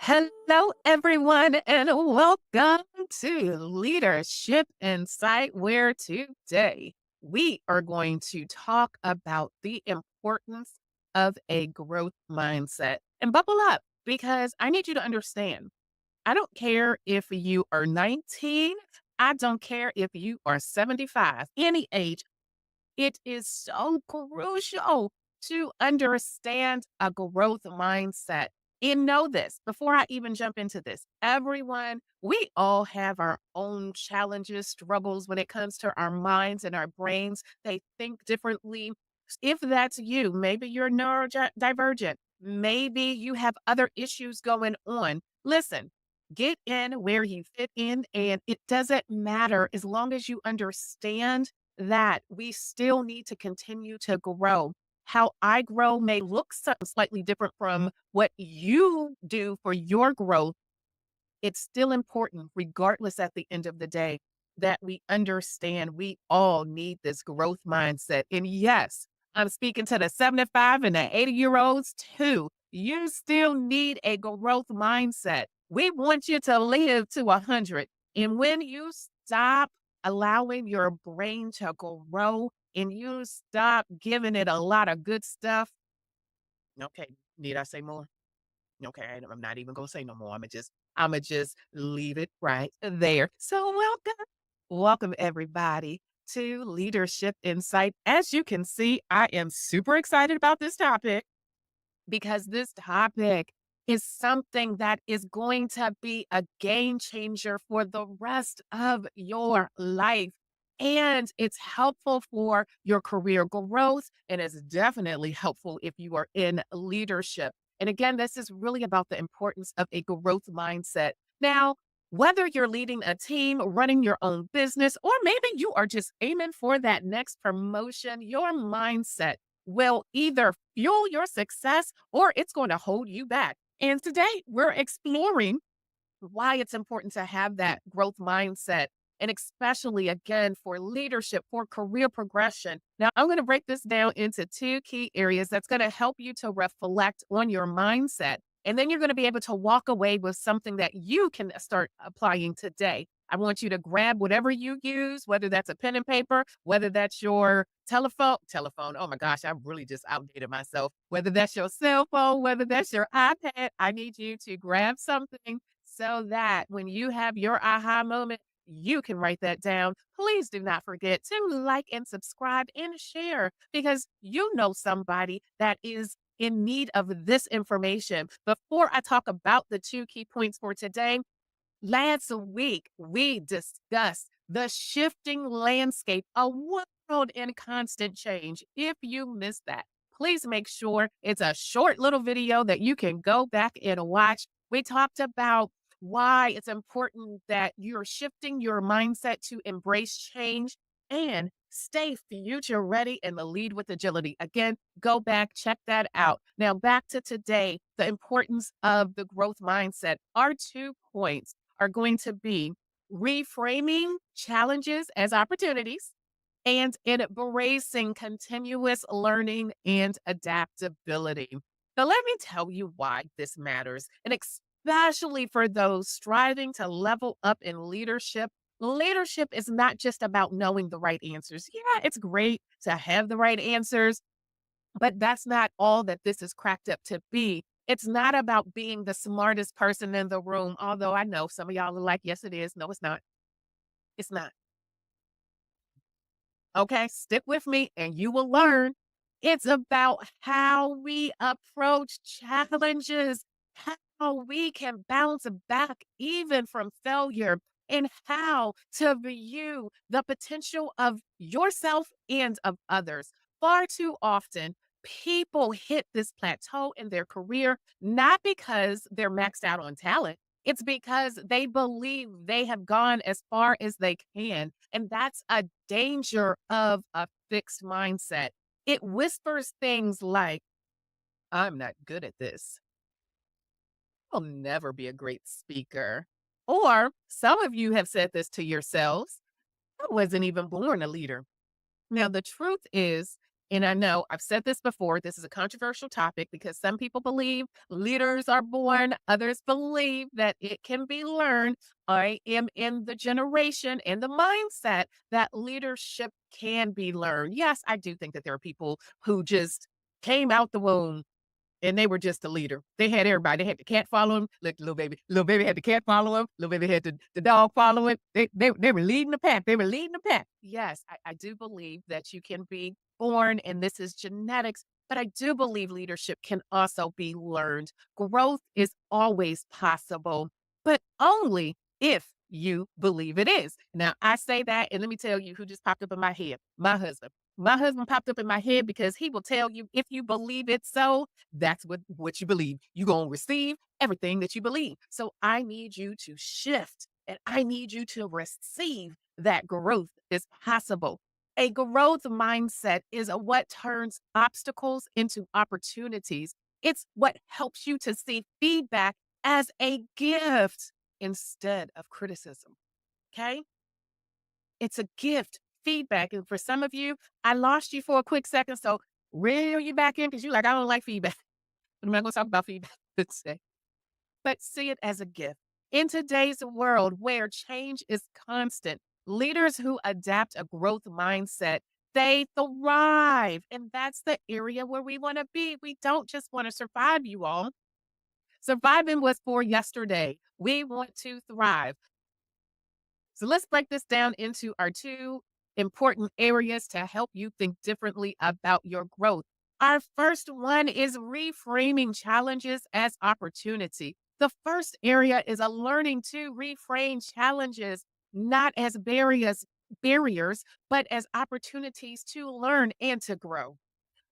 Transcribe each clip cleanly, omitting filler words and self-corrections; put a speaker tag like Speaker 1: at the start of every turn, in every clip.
Speaker 1: Hello, everyone, and welcome to Leadership Insight, where today we are going to talk about the importance of a growth mindset. And buckle up because I need you to understand I don't care if you are 19, I don't care if you are 75, any age. It is so crucial to understand a growth mindset. And know this before I even jump into this, everyone, we all have our own challenges, struggles when it comes to our minds and our brains. They think differently. If that's you, maybe you're neurodivergent, maybe you have other issues going on. Listen, get in where you fit in, and it doesn't matter as long as you understand that we still need to continue to grow. How I grow may look something slightly different from what you do for your growth. It's still important, regardless at the end of the day, that we understand we all need this growth mindset. And yes, I'm speaking to the 75 and the 80-year-olds too. You still need a growth mindset. We want you to live to 100. And when you stop allowing your brain to grow and you stop giving it a lot of good stuff, okay, need I say more? Okay, I'm not even gonna say no more. I'ma just leave it right there. So welcome everybody to Leadership Insight. As you can see, I am super excited about this topic because this topic is something that is going to be a game changer for the rest of your life. And it's helpful for your career growth, and it's definitely helpful if you are in leadership. And again, this is really about the importance of a growth mindset. Now, whether you're leading a team, running your own business, or maybe you are just aiming for that next promotion, your mindset will either fuel your success or it's going to hold you back. And today we're exploring why it's important to have that growth mindset. And especially again for leadership, for career progression. Now, I'm going to break this down into two key areas that's going to help you to reflect on your mindset. And then you're going to be able to walk away with something that you can start applying today. I want you to grab whatever you use, whether that's a pen and paper, whether that's your telephone. Oh my gosh, I really just outdated myself. Whether that's your cell phone, whether that's your iPad, I need you to grab something so that when you have your aha moment, you can write that down. Please do not forget to like and subscribe and share because you know somebody that is in need of this information. Before I talk about the two key points for today, last week we discussed the shifting landscape, a world in constant change. If you missed that, please make sure it's a short little video that you can go back and watch. We talked about why it's important that you're shifting your mindset to embrace change and stay future ready and the lead with agility. Again, go back, check that out. Now, back to today, the importance of the growth mindset. Our 2 points are going to be reframing challenges as opportunities and embracing continuous learning and adaptability. So let me tell you why this matters, and especially for those striving to level up in leadership. Leadership is not just about knowing the right answers. Yeah, it's great to have the right answers, but that's not all that this is cracked up to be. It's not about being the smartest person in the room, although I know some of y'all are like, yes, it is. No, it's not. It's not. Okay, stick with me and you will learn. It's about how we approach challenges, how we can bounce back even from failure, and how to view the potential of yourself and of others. Far too often, people hit this plateau in their career not because they're maxed out on talent. It's because they believe they have gone as far as they can. And that's a danger of a fixed mindset. It whispers things like, I'm not good at this. I'll never be a great speaker. Or some of you have said this to yourselves. I wasn't even born a leader. Now, the truth is, And I know I've said this before, this is a controversial topic because some people believe leaders are born, others believe that it can be learned. I am in the generation and the mindset that leadership can be learned. Yes, I do think that there are people who just came out the womb and they were just a leader. They had everybody. They had the cat follow him. Look, little baby. Little baby had the cat follow him. Little baby had the dog follow him. They were leading the pack. They were leading the pack. Yes, I do believe that you can be born and this is genetics, but I do believe leadership can also be learned. Growth is always possible, but only if you believe it is. Now, I say that, and let me tell you who just popped up in my head. My husband. My husband popped up in my head because he will tell you if you believe it so, that's what you believe. You're going to receive everything that you believe. So I need you to shift and I need you to receive that growth is possible. A growth mindset is what turns obstacles into opportunities. It's what helps you to see feedback as a gift instead of criticism. Okay. It's a gift, feedback. And for some of you, I lost you for a quick second. So reel you back in because you're like, I don't like feedback. I'm not going to talk about feedback today, but see it as a gift. In today's world where change is constant, leaders who adapt a growth mindset, they thrive. And that's the area where we want to be. We don't just want to survive, you all. Surviving was for yesterday. We want to thrive. So let's break this down into our two important areas to help you think differently about your growth. Our first one is reframing challenges as opportunity. The first area is a learning to reframe challenges not as barriers, but as opportunities to learn and to grow.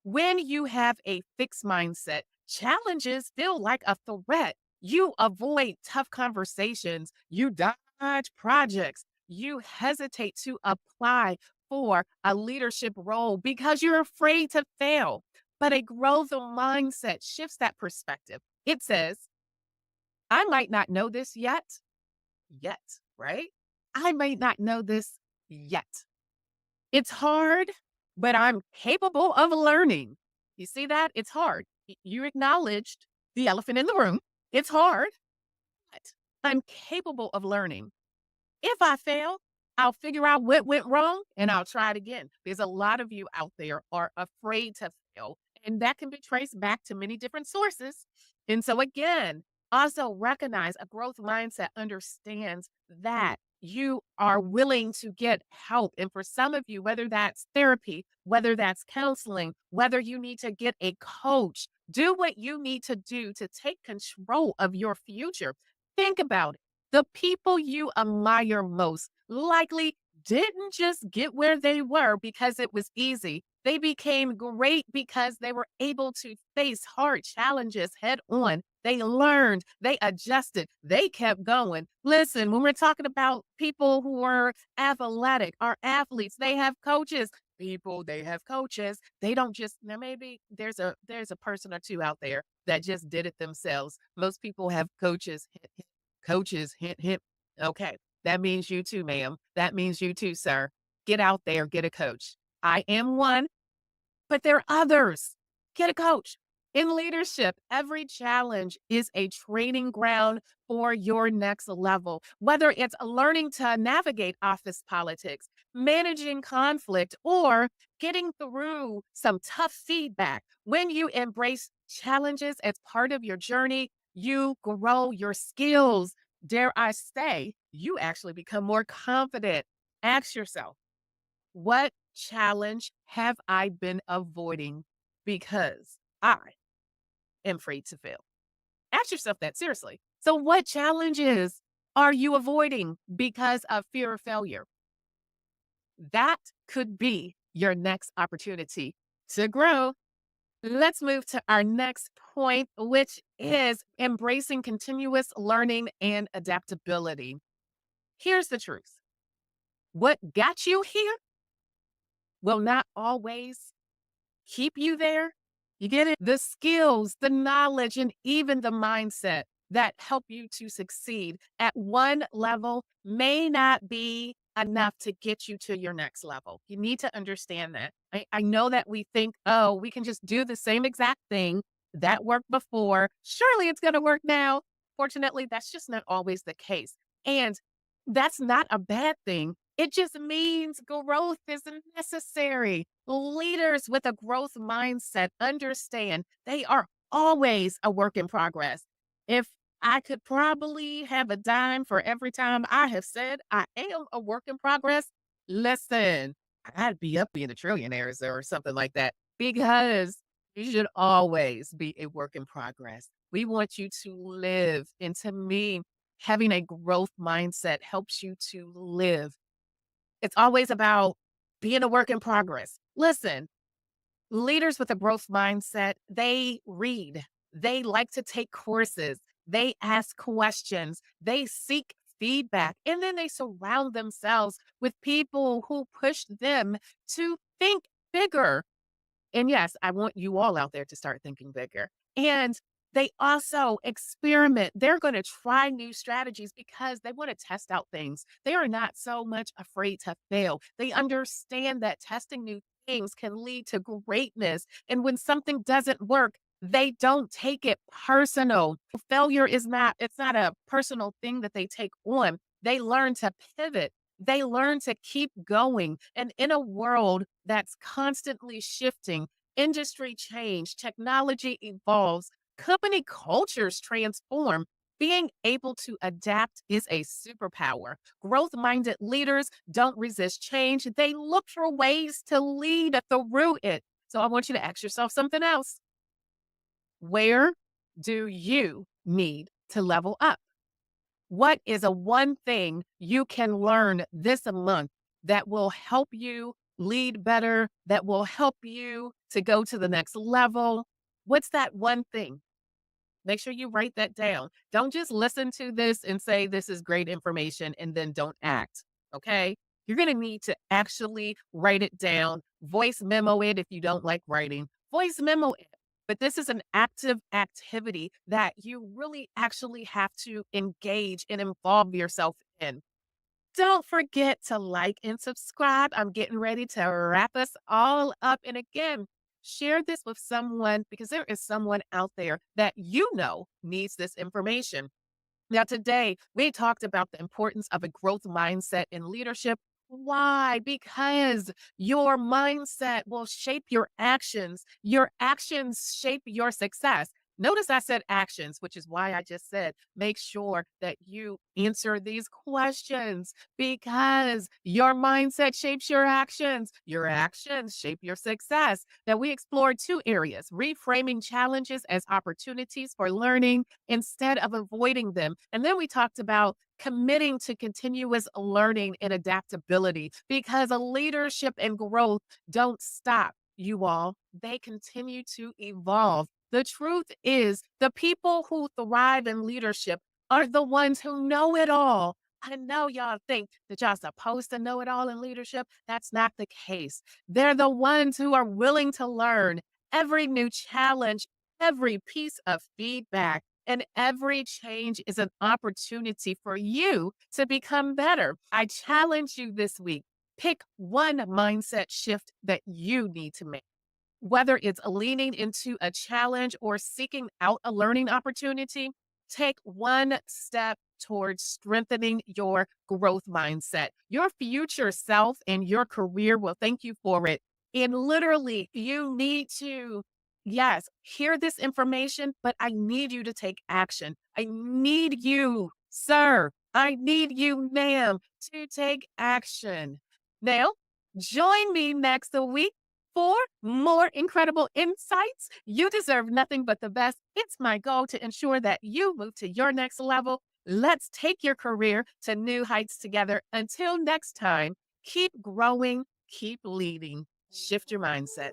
Speaker 1: When you have a fixed mindset, challenges feel like a threat. You avoid tough conversations, you dodge projects, you hesitate to apply for a leadership role because you're afraid to fail. But a growth mindset shifts that perspective. It says, I might not know this yet, right? I might not know this yet. It's hard, but I'm capable of learning. You see that? It's hard. You acknowledged the elephant in the room. It's hard, but I'm capable of learning. If I fail, I'll figure out what went wrong and I'll try it again. There's a lot of you out there are afraid to fail, and that can be traced back to many different sources. And so, again, also recognize a growth mindset understands that you are willing to get help. And for some of you, whether that's therapy, whether that's counseling, whether you need to get a coach, do what you need to do to take control of your future. Think about it. The people you admire most likely didn't just get where they were because it was easy. They became great because they were able to face hard challenges head on. They learned, they adjusted, they kept going. Listen, when we're talking about people who are athletic, are athletes, they have coaches. People, they have coaches. They don't just now maybe there's a person or two out there that just did it themselves. Most people have coaches. Coaches, hint, hint. Okay. That means you too, ma'am. That means you too, sir. Get out there, get a coach. I am one, but there are others. Get a coach. In leadership, every challenge is a training ground for your next level, whether it's learning to navigate office politics, managing conflict, or getting through some tough feedback. When you embrace challenges as part of your journey, you grow your skills. Dare I say, you actually become more confident. Ask yourself, what challenge have I been avoiding because I am afraid to fail? Ask yourself that seriously. So, what challenges are you avoiding because of fear of failure? That could be your next opportunity to grow. Let's move to our next point, which is embracing continuous learning and adaptability. Here's the truth: what got you here will not always keep you there. You get it? The skills, the knowledge, and even the mindset that help you to succeed at one level may not be enough to get you to your next level. You need to understand that. I know that we think, oh, we can just do the same exact thing that worked before. Surely it's going to work now. Fortunately, that's just not always the case. And that's not a bad thing. It just means growth is necessary. Leaders with a growth mindset understand they are always a work in progress. If I could probably have a dime for every time I have said I am a work in progress, listen, I'd be up being a trillionaires or something like that because you should always be a work in progress. We want you to live. And to me, having a growth mindset helps you to live. It's always about being a work in progress. Listen, leaders with a growth mindset, they read, they like to take courses, they ask questions, they seek feedback, and then they surround themselves with people who push them to think bigger. And yes, I want you all out there to start thinking bigger. And they also experiment. They're going to try new strategies because they want to test out things. They are not so much afraid to fail. They understand that testing new things can lead to greatness. And when something doesn't work, they don't take it personal. Failure is not, it's not a personal thing that they take on. They learn to pivot. They learn to keep going. And in a world that's constantly shifting, industry change, technology evolves, company cultures transform. Being able to adapt is a superpower. Growth minded leaders don't resist change, they look for ways to lead through it. So I want you to ask yourself something else. Where do you need to level up? What is a one thing you can learn this month that will help you lead better, that will help you to go to the next level? What's that one thing? Make sure you write that down. Don't just listen to this and say, this is great information, and then don't act. Okay. You're going to need to actually write it down, voice memo it if you don't like writing, voice memo it. But this is an active activity that you really actually have to engage and involve yourself in. Don't forget to like and subscribe. I'm getting ready to wrap us all up. And again, share this with someone because there is someone out there that you know needs this information. Now, today we talked about the importance of a growth mindset in leadership. Why? Because your mindset will shape your actions shape your success. Notice I said actions, which is why I just said make sure that you answer these questions because your mindset shapes your actions shape your success. Now, we explored two areas reframing challenges as opportunities for learning instead of avoiding them. And then we talked about committing to continuous learning and adaptability because a leadership and growth don't stop, you all. They continue to evolve. The truth is, the people who thrive in leadership are the ones who know it all. I know y'all think that y'all supposed to know it all in leadership. That's not the case. They're the ones who are willing to learn every new challenge, every piece of feedback, and every change is an opportunity for you to become better. I challenge you this week. Pick one mindset shift that you need to make. Whether it's leaning into a challenge or seeking out a learning opportunity, take one step towards strengthening your growth mindset. Your future self and your career will thank you for it. And literally, you need to, yes, hear this information, but I need you to take action. I need you, sir. I need you, ma'am, to take action. Now, join me next week for more incredible insights. You deserve nothing but the best. It's my goal to ensure that you move to your next level. Let's take your career to new heights together. Until next time, keep growing, keep leading, shift your mindset.